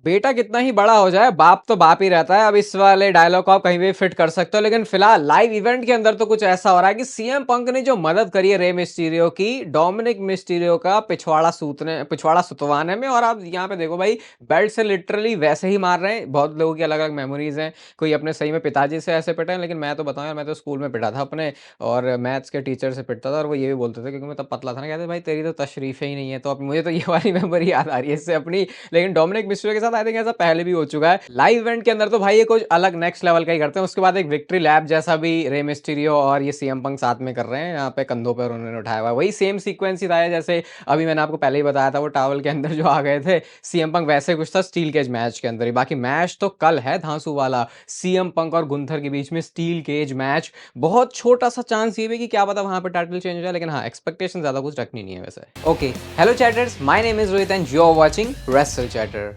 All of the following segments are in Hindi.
बेटा कितना ही बड़ा हो जाए, बाप तो बाप ही रहता है। अब इस वाले डायलॉग को आप कहीं भी फिट कर सकते हो, लेकिन फिलहाल लाइव इवेंट के अंदर तो कुछ ऐसा हो रहा है कि सीएम पंक ने जो मदद करी है रे मिस्टीरियो की, डोमिनिक मिस्टीरियो का पिछवाड़ा सुतवाने में। और आप यहाँ पे देखो भाई, बेल्ट से लिटरली वैसे ही मार रहे हैं। बहुत लोगों की अलग अलग मेमोरीज हैं, कोई अपने सही में पिताजी से ऐसे पिटा है, लेकिन मैं तो बताऊं यार, मैं तो स्कूल में पिटा था अपने, और मैथ्स के टीचर से पिटता था। और वो ये भी बोलते थे, क्योंकि मैं तब पतला था ना, कहते भाई तेरी तो तशरीफ ही नहीं है। तो अब मुझे तो ये वाली मेमोरी याद आ रही है इससे अपनी। लेकिन डोमिनिक मिस्टीरियो के साथ आई थिंक ऐसा पहले भी हो चुका है लाइव इवेंट के अंदर। तो भाई ये कुछ अलग नेक्स्ट लेवल का ही करते हैं। उसके बाद एक विक्ट्री लैब जैसा भी रे मिस्टीरियो और ये सीएम पंक साथ में कर रहे हैं, यहाँ पे कंधों पर उन्होंने उठाया हुआ है। वही सेम सीक्वेंस ही था जैसे अभी मैंने आपको पहले ही बताया था, वो टावल के अंदर जो आ गए थे सीएम पंक, वैसे कुछ था स्टील केज मैच के अंदर ही। बाकी मैच तो कल है धांसू वाला, सीएम पंक और गुंथर के बीच में स्टील केज मैच। बहुत छोटा सा चांस ये भी कि क्या पता वहां पे टाइटल चेंज हो जाए, लेकिन हाँ, एक्सपेक्टेशन ज्यादा कुछ रखनी नहीं है वैसे। Okay, hello chatters, my name is Rohit and you are watching Wrestle Chatter.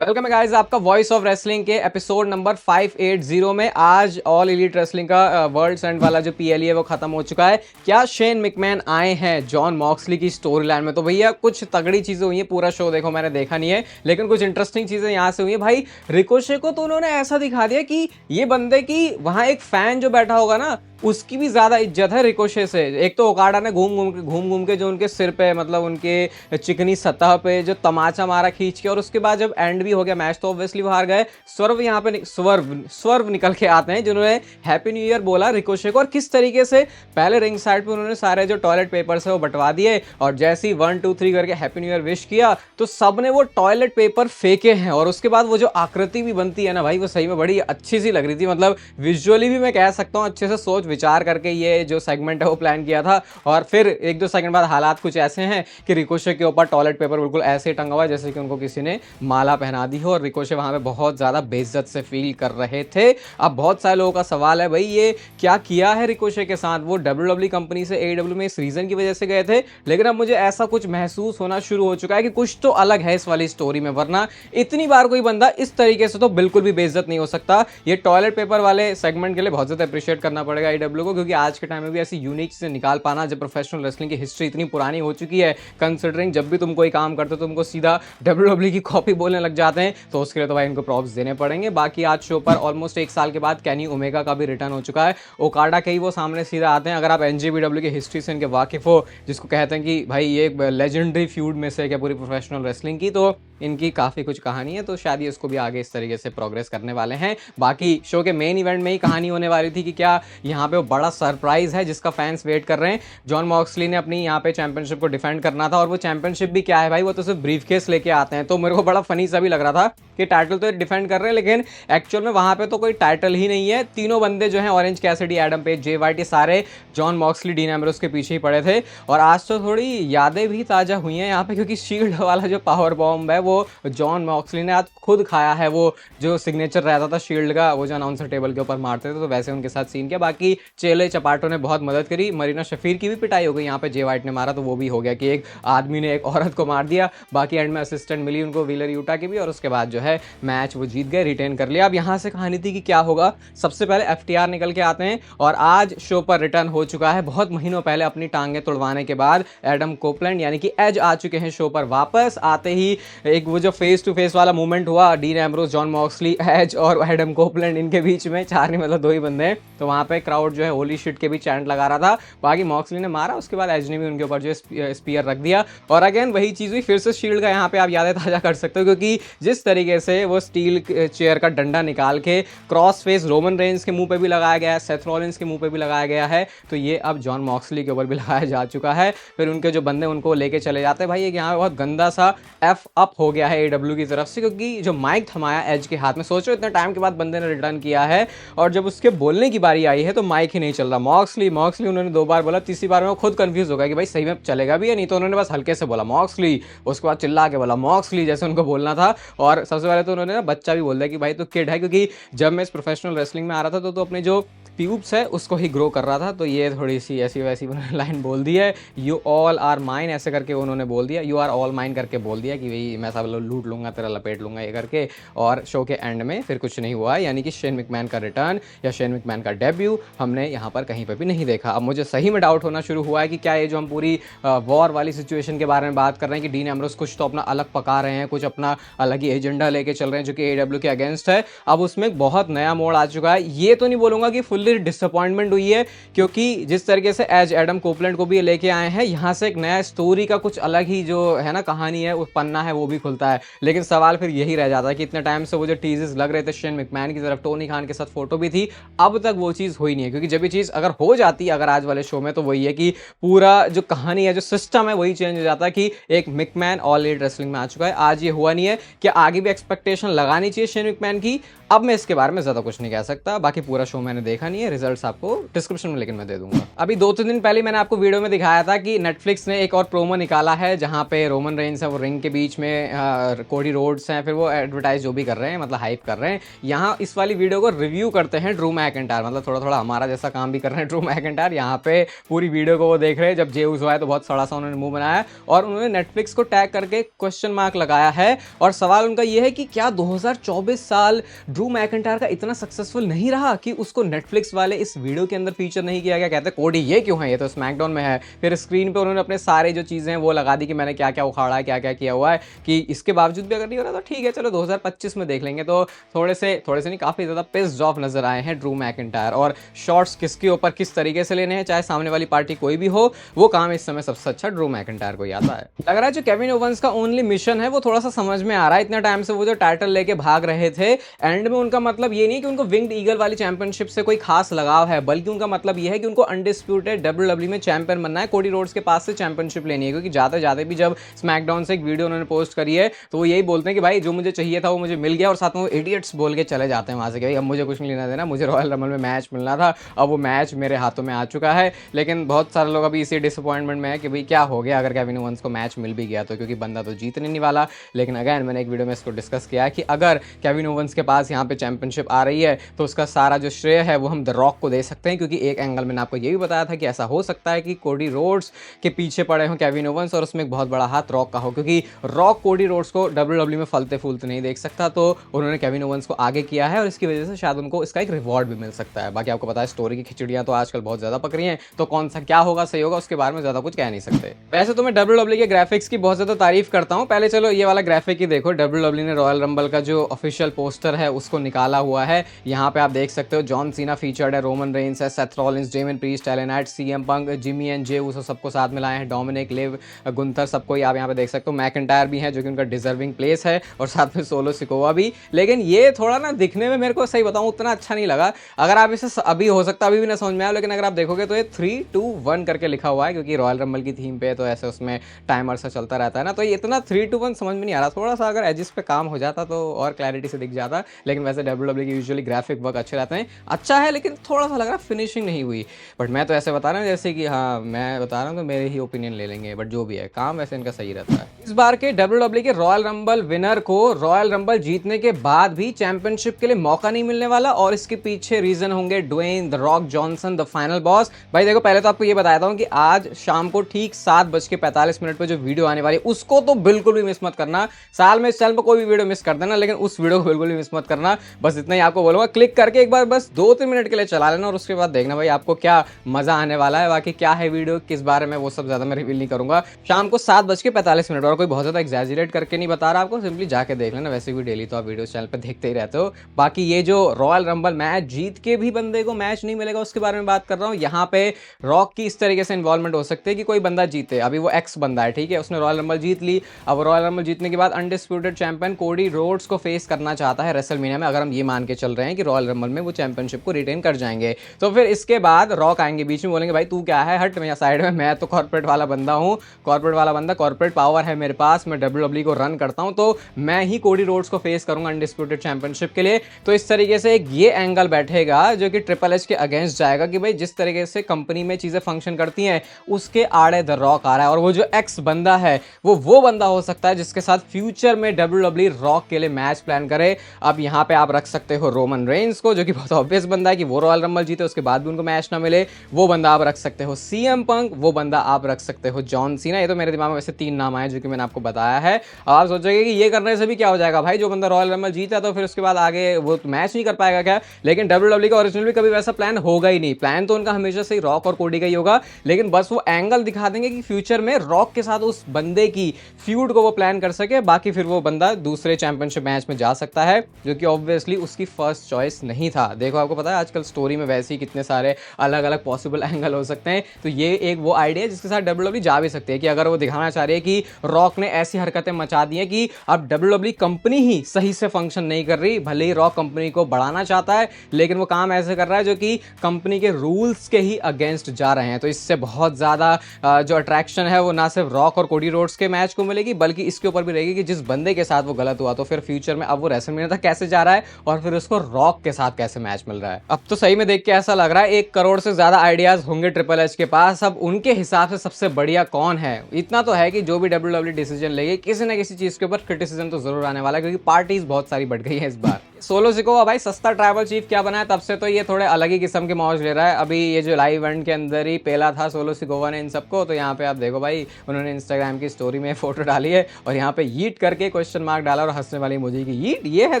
Welcome guys आपका वॉइस ऑफ रेसलिंग के एपिसोड नंबर 580 में। आज ऑल एलीट रेसलिंग का वर्ल्ड एंड वाला जो पीएलई है वो खत्म हो चुका है। क्या शेन मिकमैन आए हैं जॉन मॉक्सली की स्टोरी लाइन में? तो भैया कुछ तगड़ी चीजें हुई है। पूरा शो देखो, मैंने देखा नहीं है, लेकिन कुछ इंटरेस्टिंग चीजें यहाँ से हुई है भाई। रिकोशे को तो उन्होंने ऐसा दिखा दिया कि ये बंदे की वहां एक फैन जो बैठा होगा ना, उसकी भी ज्यादा इज्जत है रिकोशे से। एक तो ओकाडा ने घूम घूम के जो उनके सिर पे, मतलब उनके चिकनी सतह पे जो तमाचा मारा खींच के, और उसके बाद जब एंड भी हो गया मैच तो ऑब्वियसली वो हार गए। स्वर्व यहाँ पे स्वर्व निकल के आते हैं, जिन्होंने हैप्पी न्यू ईयर बोला रिकोशे को, और किस तरीके से पहले रिंग साइड पे उन्होंने सारे जो टॉयलेट पेपर्स है वो बंटवा दिए, और जैसे ही 1 2 3 करके हैप्पी न्यू ईयर विश किया तो सबने वो टॉयलेट पेपर फेंके हैं। और उसके बाद वो जो आकृति भी बनती है ना भाई, वो सही में बड़ी अच्छी सी लग रही थी। मतलब विजुअली भी मैं कह सकता हूँ अच्छे से सोच विचार करके ये जो सेगमेंट है वो प्लान किया था। और फिर 1-2 सेकंड बाद हालात कुछ ऐसे हैं कि रिकोशे के ऊपर टॉयलेट पेपर बिल्कुल ऐसे टंगा हुआ है जैसे कि उनको किसी ने माला पहना दी हो, और रिकोशे वहां पे बहुत ज्यादा बेइज्जत से फील कर रहे थे। अब बहुत सारे लोगों का सवाल है भाई, ये क्या किया है रिकोशे के साथ? वो WWE कंपनी से AEW में इस रीजन की वजह से गए थे, लेकिन अब मुझे ऐसा कुछ महसूस होना शुरू हो चुका है कि कुछ तो अलग है इस वाली स्टोरी में, वरना इतनी बार कोई बंदा इस तरीके से तो बिल्कुल भी बेइज्जत नहीं हो सकता। ये टॉयलेट पेपर वाले सेगमेंट के लिए बहुत ज्यादा अप्रिशिएट करना पड़ेगा AEW को, क्योंकि आज के टाइम में भी ऐसी यूनिक चीजें निकाल पाना, जब प्रोफेशनल रेसलिंग की हिस्ट्री इतनी पुरानी हो चुकी है, कंसिडरिंग जब भी तुम कोई काम करते हो तुमको सीधा WWE की कॉपी बोलने लग जाते हैं, तो उसके लिए तो भाई इनको प्रॉप्स देने पड़ेंगे। बाकी आज शो पर ऑलमोस्ट 1 साल के बाद केनी ओमेगा का भी रिटर्न हो चुका है। ओकाडा के ही वो सामने सीधा आते हैं। अगर आप NJPW की हिस्ट्री से इनके वाकिफ हो, जिसको कहते हैं कि भाई ये एक लेजेंडरी फ्यूड में से क्या पूरी प्रोफेशनल रेसलिंग की, तो इनकी काफी कुछ कहानी है, तो शायद ये इसको भी आगे इस तरीके से प्रोग्रेस करने वाले हैं। बाकी शो के मेन इवेंट में ही कहानी होने वाली थी कि क्या यहाँ पे वो बड़ा सरप्राइज है जिसका फैंस वेट कर रहे हैं। जॉन मॉक्सली ने अपनी यहाँ पे चैंपियनशिप को डिफेंड करना था, और वो चैंपियनशिप भी क्या है भाई, वो तो सिर्फ ब्रीफ केस लेके आते हैं। तो मेरे को बड़ा फनी सा भी लग रहा था कि टाइटल तो डिफेंड कर रहे हैं, लेकिन एक्चुअल में वहां पे तो कोई टाइटल ही नहीं है। तीनों बंदे जो हैं, ऑरेंज कैसिडी, एडम पेज, जे वाइट, ये सारे जॉन मॉक्सली, डीन एम्ब्रोस के पीछे ही पड़े थे। और आज तो थोड़ी यादें भी ताजा हुई हैं यहाँ पे, क्योंकि शील्ड वाला जो पावर बॉम्ब है वो जॉन मॉक्सली ने आज खुद खाया है। वो जो सिग्नेचर रहता था शील्ड का, वो जो अनाउंसर टेबल के ऊपर मारते थे, तो वैसे उनके साथ सीन किया। बाकी चेले चपाटों ने बहुत मदद करी। मरीना शफीर की भी पिटाई हो गई यहाँ पे, जे वाइट ने मारा तो वो भी हो गया कि एक आदमी ने एक औरत को मार दिया। बाकी एंड में असिस्टेंट मिली उनको व्हीलर यूटा की भी, और उसके बाद जो है मैच वो जीत गए, रिटेन कर लिया। अब यहाँ से कहानी थी कि क्या होगा। सबसे पहले FTR निकल के आते हैं, और आज शो पर रिटर्न हो चुका है। बहुत महीनों पहले अपनी टांगे तुड़वाने के बाद एडम कोपलैंड यानी कि एज आ चुके हैं शो पर वापस। आते ही एक वो जो फेस टू फेस वाला मूवमेंट हुआ, Dean Ambrose, Jon Moxley, Edge और एडम कोपलैंड, इनके बीच में, चार नहीं मतलब 2 ही बंदे हैं, तो वहां पे क्राउड जो है होली शिट के भी चैंट लगा रहा था। बाकी मॉक्सली ने मारा, उसके बाद एज ने भी उनके ऊपर जो स्पीयर रख दिया, और अगेन वही चीज हुई। फिर से शील्ड का यहाँ पे आप यादें ताजा कर सकते हो, क्योंकि जिस तरीके से वो स्टील चेयर का डंडा निकाल के क्रॉस फेस रोमन रेंज के मुंह पे भी लगाया गया है, सेथ रॉलिंस के मुंह पे भी लगाया गया है, तो ये अब जॉन मॉक्सली के ऊपर भी लगाया जा चुका है। फिर उनके जो बंदे उनको लेके चले जाते हैं। भाई एक यहाँ पे बहुत गंदा सा एफ अप हो गया है AEW की तरफ से, क्योंकि जो माइक थमाया एज के हाथ में, सोचो इतने टाइम के बाद बंदे ने रिटर्न किया है, और जब उसके बोलने की बारी आई है तो माइक ही नहीं चल रहा। मॉक्सली मॉक्सली उन्होंने 2 बार बोला, तीसरी बार में वो खुद कंफ्यूज हो गया कि भाई सही में चलेगा भी या नहीं, तो उन्होंने बस हल्के से बोला मॉक्सली, उसके बाद चिल्ला के बोला मॉक्सली, जैसे उनको बोलना था। और सबसे पहले तो उन्होंने ना बच्चा भी बोल दिया कि भाई तो किड है, क्योंकि जब मैं इस प्रोफेशनल रेसलिंग में आ रहा था तो अपने जो ट्यूब्स है उसको ही ग्रो कर रहा था, तो ये थोड़ी सी ऐसी वैसी लाइन बोल दी है। यू ऑल आर माइन ऐसे करके उन्होंने बोल दिया, यू आर ऑल माइन करके बोल दिया कि भाई मैं ऐसा लूट लूंगा, तेरा लपेट लूंगा ये करके, और शो के एंड में फिर कुछ नहीं हुआ। यानी कि शेन मैकमैन का रिटर्न या शेन मैकमैन का डेब्यू हमने यहाँ पर कहीं पर भी नहीं देखा। अब मुझे सही में डाउट होना शुरू हुआ है कि क्या ये जो हम पूरी वॉर वाली सिचुएशन के बारे में बात कर रहे हैं कि डीन एम्ब्रोस कुछ तो अपना अलग पका रहे हैं, कुछ अपना अलग ही एजेंडा लेके चल रहे हैं जो कि AEW के अगेंस्ट है, अब उसमें एक बहुत नया मोड़ आ चुका है। ये तो नहीं बोलूंगा कि फुल्ली डिसअपॉइंटमेंट हुई है, क्योंकि जिस तरीके से एज एडम कोपलैंड को भी लेके आए हैं, यहाँ से एक नया स्टोरी का कुछ अलग ही जो है ना कहानी है, उस पन्ना है वो भी खुलता है। लेकिन सवाल फिर यही रह जाता है कि इतने टाइम से वो जो टीजेस लग रहे थे शेन मैकमैन की तरफ, टोनी खान के साथ फोटो भी थी, अब तक वो चीज़ हुई नहीं है। क्योंकि जब ये चीज़ अगर हो जाती अगर आज वाले शो में, तो वही है कि पूरा जो कहानी है, जो सिस्टम है, वही चेंज हो जाता है कि एक मैकमैन ऑल एलिट रेसलिंग में आ चुका है। आज ये हुआ नहीं है कि आगे भी एक्सपेक्टेशन लगानी चाहिए शेन मैकमैन की। अब मैं इसके बारे में ज़्यादा कुछ नहीं कह सकता, बाकी पूरा शो मैंने देखा नहीं है, रिजल्ट्स आपको डिस्क्रिप्शन में लेकिन मैं दे दूंगा। अभी 2-3 दिन पहले मैंने आपको वीडियो में दिखाया था कि नेटफ्लिक्स ने एक और प्रोमो निकाला है जहां पे रोमन रेंस है, वो रिंग के बीच में कोडी रोड्स हैं, फिर वो एडवर्टाइज जो भी कर रहे हैं, मतलब हाइप कर रहे हैं। यहाँ इस वाली वीडियो को रिव्यू करते हैं ड्रू मैकिंटायर, मतलब थोड़ा थोड़ा हमारा जैसा काम भी कर रहे हैं ड्रू मैकिंटायर। यहाँ पे पूरी वीडियो को वो देख रहे हैं, जब जे उज़ो आया तो बहुत सड़ा सा उन्होंने मुंह बनाया और उन्होंने नेटफ्लिक्स को टैग करके क्वेश्चन मार्क लगाया है। और सवाल उनका ये है कि क्या 2024 साल ड्रू मैकिंटायर का इतना सक्सेसफुल नहीं रहा कि उसको नेटफ्लिक्स वाले इस वीडियो के अंदर फीचर नहीं किया गया। कहते कोडी ये क्यों है, ये तो स्मैकडाउन में है। फिर स्क्रीन पे उन्होंने अपने सारे जो चीज़ें हैं वो लगा दी कि मैंने क्या क्या उखाड़ा है, क्या क्या किया हुआ है, कि इसके बावजूद भी अगर नहीं हो रहा तो ठीक है, चलो 2025 में देख लेंगे। तो थोड़े से नहीं, काफ़ी ज़्यादा पिस्ड ऑफ नजर आए हैं ड्रू मैकिंटायर। और शॉट्स किसके ऊपर किस तरीके से लेने हैं, चाहे सामने वाली पार्टी कोई भी हो, वो काम इस समय सबसे अच्छा ड्रू मैकिंटायर को ही आता है। लग रहा है जो केविन ओवेंस का ओनली मिशन है वो थोड़ा सा समझ में आ रहा है। इतने टाइम से वो जो टाइटल लेके भाग रहे थे, एंड में उनका मतलब ये नहीं कि उनको विंग्ड ईगल वाली चैंपियनशिप से कोई खास लगाव है, बल्कि उनका मतलब ये है कि उनको अनडिस्प्यूटेड WWE में चैंपियन बनना है, कोडी रोड्स के पास से चैंपियनशिप लेनी है। क्योंकि जाते जाते भी जब स्मैकडाउन से एक वीडियो उन्होंने पोस्ट करी है तो वो यही बोलते हैं कि भाई जो मुझे चाहिए था वो मुझे मिल गया, और साथ में वो इडियट्स बोल के चले जाते हैं वहां से कि भाई अब मुझे कुछ नहीं लेना देना, मुझे रॉयल रंबल में मैच मिलना था, अब वो मैच मेरे हाथों में आ चुका है। लेकिन बहुत सारे लोग अभी इसी डिसअपॉइंटमेंट में है कि भाई क्या हो गया अगर केविन ओवेंस को मैच मिल भी गया तो, क्योंकि बंदा तो जीतने नहीं वाला। लेकिन अगैन मैंने एक वीडियो में इसको डिस्कस किया कि अगर केविन ओवेंस के पास यहाँ पे चैंपियनशिप आ रही है तो उसका सारा जो श्रेय है वो हम द रॉक को दे सकते हैं। क्योंकि एक एंगल मैंने आपको ये भी बताया था कि ऐसा हो सकता है कि कोडी रोड्स के पीछे पड़े हों केविन ओवेंस और उसमें एक बहुत बड़ा हाथ रॉक का हो, क्योंकि रॉक कोडी रोड्स को WWE में फलते फूलते नहीं देख सकता। तो उन्होंने केविन ओवेंस को आगे किया है और इसकी वजह से शायद उनको इसका एक रिवॉर्ड भी मिल सकता है। बाकी आपको पता है स्टोरी की खिचड़ियां तो आजकल बहुत ज्यादा पक रही हैं, तो कौन सा क्या होगा सही होगा उसके बारे में ज्यादा कुछ कह नहीं सकते। वैसे तो मैं WWE के ग्राफिक्स की बहुत ज्यादा तारीफ करता हूं। पहले चलो ये वाला ग्राफिक ही देखो, WWE ने रॉयल रंबल का जो ऑफिशियल पोस्टर है उसको निकाला हुआ है। यहाँ पे आप देख सकते हो जॉन सीना फीचर्ड है, रोमन रेंस है, Seth Rollins, Damian Priest, LA Knight, CM Punk, Jimmy and Jey Uso सबको साथ में लाए हैं, डोमिनिक, लिव, गुंथर, सबको आप यहाँ पे देख सकते हो। मैकिंटायर भी है जो कि उनका डिजर्विंग प्लेस है, और साथ में सोलो सिकोवा भी। लेकिन ये थोड़ा ना दिखने में मेरे को सही बताऊं उतना अच्छा नहीं लगा। अगर आप इसे अभी हो सकता है अभी भी ना समझ में आए, लेकिन अगर आप देखोगे तो ये 3, 2, 1 करके लिखा हुआ है, क्योंकि रॉयल रंबल की थीम पे तो ऐसे उसमें टाइमर सा चलता रहता है ना, तो ये इतना 3, 2, 1 समझ में नहीं आ रहा। थोड़ा सा अगर एजिस पे काम हो जाता तो और क्लैरिटी से दिख जाता। लेकिन वैसे WWE की यूजुअली ग्राफिक वर्क अच्छे रहते हैं, अच्छा है, लेकिन थोड़ा सा लग रहा है फिनिशिंग नहीं हुई। बट मैं तो ऐसे बता रहा हूँ जैसे कि हाँ मैं बता रहा हूँ तो मेरे ही ओपिनियन ले लेंगे, बट जो भी है काम वैसे इनका सही रहता है। इस बार के WWE के रॉयल रंबल विनर को रॉयल रंबल जीतने के बाद भी चैंपियनशिप के लिए मौका नहीं मिलने वाला, और इसके पीछे रीजन होंगे Dwayne the Rock Johnson, the final boss. भाई देखो पहले तो आपको ये बताता हूँ कि आज शाम को ठीक 7:45 पे जो वीडियो आने वाली है उसको तो बिल्कुल भी मिस मत करना। साल में इस चैनल पर कोई भी वीडियो मिस कर देना, लेकिन उस वीडियो को बिल्कुल भी मिस मत करना। बस इतना ही आपको बोलूंगा, क्लिक करके एक बार बस 2-3 मिनट के लिए चला लेना और उसके बाद देखना भाई आपको क्या मजा आने वाला है। बाकी क्या है वीडियो किस बारे में वो सब ज्यादा मैं रिवील नहीं करूंगा। शाम को 7:45, और कोई बहुत ज्यादा एग्जैजरेट करके नहीं बता रहा आपको, सिंपली जाके देख लेना। वैसे भी डेली तो आप वीडियो चैनल पर देखते ही रहते हो। बाकी ये जो रॉयल रंबल मैच जीत के भी बंदे को मैच नहीं मिलेगा उसके बारे में बात कर रहा हूँ। यहाँ पे रॉक की इस तरीके से इन्वॉल्वमेंट हो सकती है कि कोई बंदा जीते, अभी वो एक्स बंदा है, ठीक है, उसने रॉयल रंबल जीत ली। अब रॉयल रंबल जीतने के बाद अनडिस्प्यूटेड चैंपियन कोडी रोड्स को फेस करना चाहता है रेसलमेनिया में, अगर हम ये मान के चल रहे हैं कि रॉयल रंबल में वो चैंपियनशिप को रिटेन कर जाएंगे। तो फिर इसके बाद रॉक आएंगे बीच में, बोलेंगे भाई तू क्या है, हट मेरा साइड में, मैं तो कॉर्पोरेट वाला बंदा हूँ, कॉर्पोरेट वाला बंदा, कॉर्पोरेट पावर है मेरे पास, मैं WWE को रन करता हूँ, तो मैं ही कोडी रोड्स को फेस करूंगा अनडिस्प्यूटेड चैंपियनशिप के लिए। तो इस तरीके से एक ये एंगल बैठेगा जो कि ट्रिपल एच के अगेंस्ट जाएगा कि भाई जिस तरीके से कंपनी में चीजें फंक्शन करती हैं उसके आड़े द रॉक आ रहा है, और वो जो एक्स बंदा है वो बंदा हो सकता है जिसके साथ फ्यूचर में WWE रॉक के लिए मैच प्लान करे। अब यहाँ पे आप रख सकते हो रोमन रेंस को, जो कि बहुत ऑब्वियस बंदा है कि वो रॉयल रंबल जीते उसके बाद भी उनको मैच ना मिले, वो बंदा आप रख सकते हो CM पंक, वो बंदा आप रख सकते हो जॉन सीना। ये तो मेरे दिमाग में वैसे 3 नाम आए जो कि मैंने आपको बताया है। अब आप सोचोगे कि ये करने से भी क्या हो जाएगा भाई, जो बंदा रॉयल रंबल जीता तो फिर उसके बाद आगे वो मैच नहीं कर पाएगा क्या? लेकिन WWE का ओरिजिनल भी कभी वैसा प्लान होगा ही नहीं। प्लान तो उनका हमेशा से ही रॉक और कोडी का ही होगा, लेकिन बस वो एंगल दिखा देंगे कि फ्यूचर में रॉक के साथ उस बंदे की फ्यूड को वो प्लान कर सके, बाकी फिर वो बंदा दूसरे चैंपियनशिप मैच में जा सकता है, जो कि ऑब्वियसली उसकी फर्स्ट चॉइस नहीं था। देखो आपको पता है आजकल स्टोरी में वैसे ही कितने सारे अलग अलग पॉसिबल एंगल हो सकते हैं, तो ये एक वो आइडिया है जिसके साथ WWE जा भी सकती है कि अगर वो दिखाना चाह रही है कि रॉक ने ऐसी हरकतें मचा दी है कि अब WWE कंपनी ही सही से फंक्शन नहीं कर रही, भले ही रॉक कंपनी को बढ़ाना चाहता है लेकिन वो काम ऐसे कर रहा है जो कि कंपनी के रूल्स के ही अगेंस्ट जा रहे हैं। तो इससे बहुत ज़्यादा जो अट्रैक्शन है वो ना सिर्फ रॉक और कोडी रोड्स के मैच को मिलेगी, बल्कि इसके ऊपर भी रहेगी कि जिस बंदे के साथ वो गलत हुआ तो फिर फ्यूचर में अब वो रेसलमेनिया तक कैसे जा रहा है और फिर उसको रॉक के साथ कैसे मैच मिल रहा है। अब तो सही में देख के ऐसा लग रहा है 1 करोड़ से ज्यादा आइडियाज होंगे ट्रिपल एच के पास। अब उनके हिसाब से सबसे बढ़िया कौन है, इतना तो है कि जो भी WWE डिसीजन लेगी किसी ना किसी चीज के ऊपर क्रिटिसिज्म तो जरूर आने वाला है, क्योंकि पार्टीज बहुत सारी बढ़ गई है इस बार। सोलो सिकोवा भाई सस्ता ट्राइबल चीफ क्या बना है, तब से तो ये थोड़े अलग ही किस्म के मौज ले रहा है। अभी ये जो लाइव इवेंट के अंदर ही पेला था सोलो सिकोवा ने इन सबको, तो यहाँ पे आप देखो भाई उन्होंने इंस्टाग्राम की स्टोरी में फोटो डाली है और यहाँ पे यीट करके क्वेश्चन मार्क डाला और हंसने वाली मुझे की यीट ये है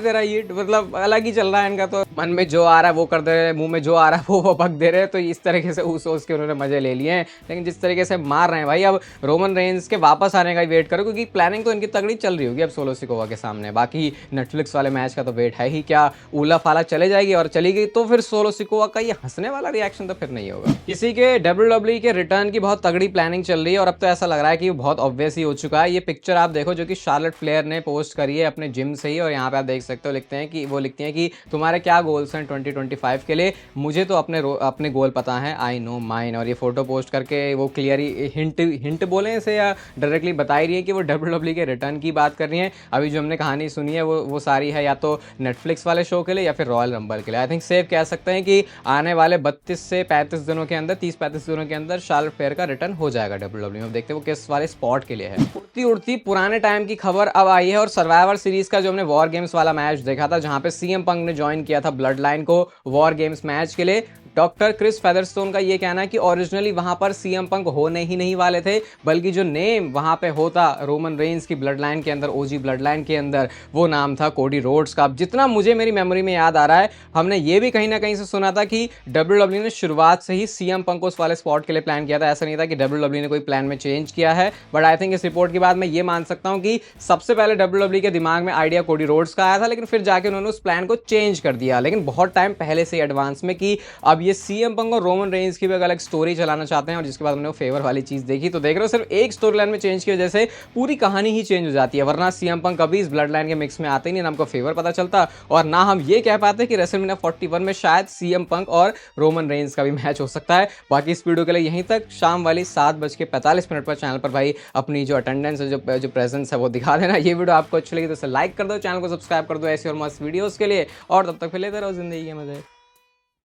तेरा यीट, मतलब अलग ही चल रहा है इनका। तो मन में जो आ रहा है वो कर दे रहे, मुंह में जो आ रहा है वो बक दे रहे, तो इस तरीके से उस सोच के उन्होंने मजे ले लिए हैं। लेकिन जिस तरीके से मार रहे हैं भाई, अब रोमन रेंज के वापस आने का ही वेट करो, क्योंकि प्लानिंग तो इनकी तगड़ी चल रही होगी अब सोलो सिकोवा के सामने। बाकी नेटफ्लिक्स वाले मैच का तो वेट है ही क्या, उला फाला चले जाएगी और चली गई तो फिर सोलो सिकोवा का ये हंसने वाला रिएक्शन तो फिर नहीं होगा। किसी के WWE के रिटर्न की बहुत तगड़ी प्लानिंग चल रही है और अब तो ऐसा लग रहा है कि बहुत ऑब्वियस ही हो चुका है। ये पिक्चर आप देखो जो कि शार्लेट फ्लेयर ने पोस्ट करी है अपने जिम से ही, और यहाँ पे आप देख सकते हो लिखते हैं कि वो लिखती हैं कि तुम्हारे क्या गोल्स हैं 2025 के लिए, मुझे तो अपने गोल पता है, आई नो माइन। और ये फोटो पोस्ट करके वो क्लियर हिंट बोले इसे या डायरेक्टली बता ही रही है कि वो WWE के रिटर्न की बात कर रही है। अभी जो हमने कहानी सुनी है वो सारी है या तो नेटफ्लिक्स वाले शो के लिए या फिर रॉयल रंबल के लिए। आई थिंक सेफ कह सकते हैं कि आने वाले 32 से 35 दिनों के अंदर, 30-35 दिनों के अंदर शार्लेट फ्लेयर का रिटर्न हो जाएगा WWE में। अब देखते हैं वो किस वाले स्पॉट के लिए है। उड़ती उड़ती पुराने टाइम की खबर अब आई है और सर्वाइवर सीरीज का जो हमने वॉर गेम्स वाला मैच देखा था जहां पे सीएम पंक ने ज्वाइन किया था ब्लड लाइन को वॉर गेम्स मैच के लिए, डॉक्टर क्रिस फेदरस्टोन का ये कहना है कि ओरिजिनली वहां पर सीएम पंक होने ही नहीं वाले थे, बल्कि जो नेम वहां पे होता रोमन रेंज की ब्लड लाइन के अंदर, ओजी ब्लड लाइन के अंदर, वो नाम था कोडी रोड्स का। अब जितना मुझे मेरी मेमोरी में याद आ रहा है, हमने ये भी कहीं ना कहीं से सुना था कि WWE ने शुरुआत से ही सीएम पंक को उस वाले स्पॉट के लिए प्लान किया था। ऐसा नहीं था कि WWE ने कोई प्लान में चेंज किया है, बट आई थिंक इस रिपोर्ट के बाद मैं ये मान सकता हूं कि सबसे पहले WWE के दिमाग में आइडिया कोडी रोड्स का आया था, लेकिन फिर जाके उन्होंने उस प्लान को चेंज कर दिया, लेकिन बहुत टाइम पहले से एडवांस में, कि अब ये सीएम पंक और रोमन रेंज की भी अलग स्टोरी चलाना चाहते हैं। और जिसके बाद उन्होंने फेवर वाली चीज देखी, तो देख रहे हो सिर्फ एक स्टोरी लाइन में चेंज की वजह से पूरी कहानी ही चेंज हो जाती है। वरना सीएम पंक कभी इस ब्लड लाइन के मिक्स में आते ही नहीं, ना हमको फेवर पता चलता और ना हम ये कह पाते कि रेसलमेनिया 41 में शायद सीएम पंक और रोमन रेंज का भी मैच हो सकता है। बाकी इस वीडियो के लिए यहीं तक, शाम वाली 7:45 पर चैनल पर भाई अपनी जो अटेंडेंस है, जो प्रेजेंस है वो दिखा देना। ये वीडियो आपको अच्छी लगी तो इसे लाइक कर दो, चैनल को सब्सक्राइब कर दो ऐसी और मस्त वीडियोस के लिए, और तब तक फिर लेते रहो जिंदगी के मजे।